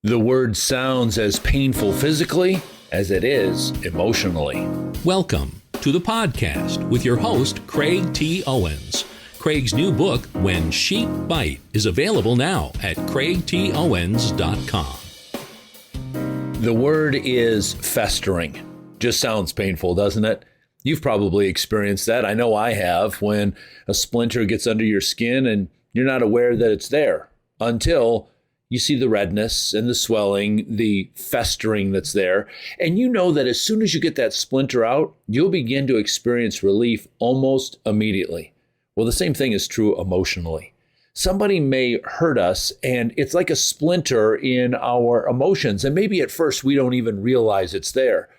The word sounds as painful physically as it is emotionally. Welcome to the podcast with your host, Craig T. Owens. Craig's new book, When Sheep Bite, is available now at craigtowens.com. The word is festering. Just sounds painful, doesn't it? You've probably experienced that. I know I have, when a splinter gets under your skin and you're not aware that it's there until you see the redness and the swelling, the festering that's there. And you know that as soon as you get that splinter out, you'll begin to experience relief almost immediately. Well, the same thing is true emotionally. Somebody may hurt us, and it's like a splinter in our emotions. And maybe at first we don't even realize it's there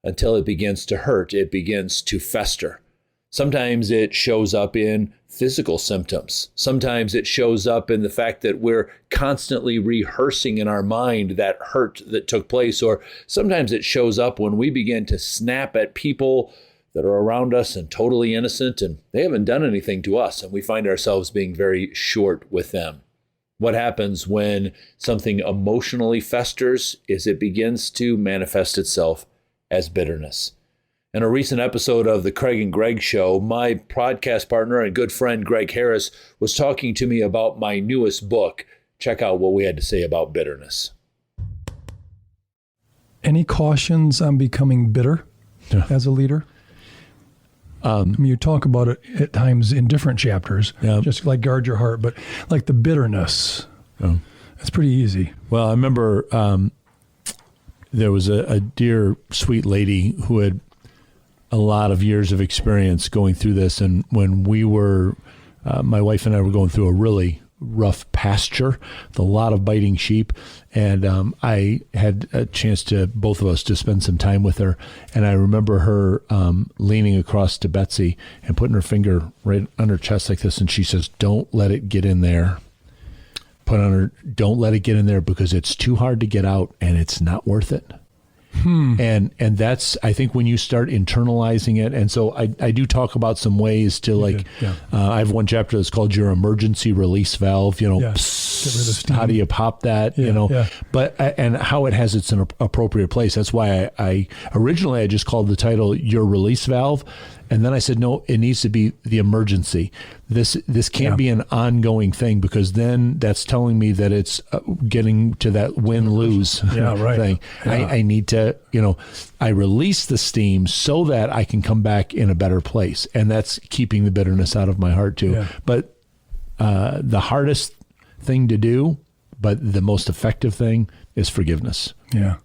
until it begins to hurt. It begins to fester. Sometimes it shows up in physical symptoms. Sometimes it shows up in the fact that we're constantly rehearsing in our mind that hurt that took place. Or sometimes it shows up when we begin to snap at people that are around us and totally innocent, and they haven't done anything to us, and we find ourselves being very short with them. What happens when something emotionally festers is it begins to manifest itself as bitterness. In a recent episode of the Craig and Greg Show, my podcast partner and good friend Greg Harris was talking to me about my newest book. Check out what we had to say about bitterness. Any cautions on becoming bitter as a leader? I mean, you talk about it at times in different chapters, just like guard your heart, but like the bitterness, that's pretty easy. Well, I remember there was a dear, sweet lady who had a lot of years of experience going through this. And when we were, my wife and I were going through a really rough pasture with a lot of biting sheep. And I had a chance to, both of us, to spend some time with her. And I remember her leaning across to Betsy and putting her finger right on her chest like this. And she says, "Don't let it get in there." Don't let it get in there, because it's too hard to get out and it's not worth it. And that's, I think, when you start internalizing it. And so I do talk about some ways to I have one chapter that's called your emergency release valve, Get rid of steam. how do you pop that, but, and how it has its appropriate place. That's why I originally just called the title your release valve. And then I said, no, it needs to be the emergency. This can't be an ongoing thing, because then that's telling me that it's getting to that win-lose thing. Yeah. I need to, I release the steam so that I can come back in a better place. And that's keeping the bitterness out of my heart too. Yeah. But the hardest thing to do, but the most effective thing, is forgiveness. Yeah.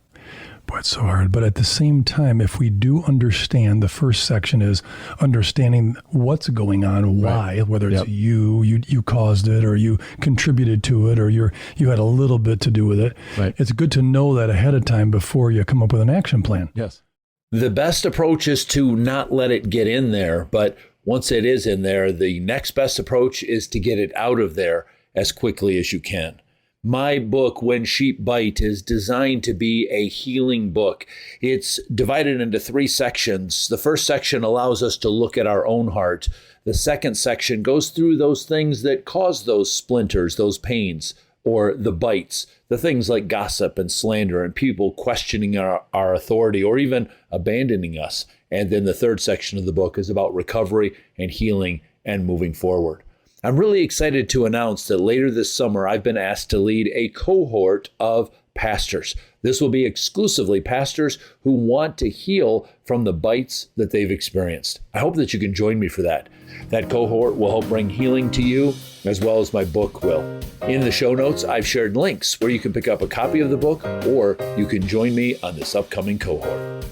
Boy, it's so hard. But at the same time, if we do understand, the first section is understanding what's going on, why, whether it's you caused it, or you contributed to it, or you had a little bit to do with it. Right. It's good to know that ahead of time before you come up with an action plan. Yes. The best approach is to not let it get in there, but once it is in there, the next best approach is to get it out of there as quickly as you can. My book, When Sheep Bite, is designed to be a healing book. It's divided into 3 sections. The first section allows us to look at our own heart. The second section goes through those things that cause those splinters, those pains, or the bites, the things like gossip and slander and people questioning our authority or even abandoning us. And then the third section of the book is about recovery and healing and moving forward. I'm really excited to announce that later this summer, I've been asked to lead a cohort of pastors. This will be exclusively pastors who want to heal from the bites that they've experienced. I hope that you can join me for that. That cohort will help bring healing to you, as well as my book will. In the show notes, I've shared links where you can pick up a copy of the book, or you can join me on this upcoming cohort.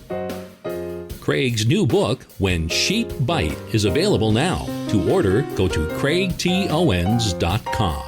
Craig's new book, When Sheep Bite, is available now. To order, go to craigtowens.com.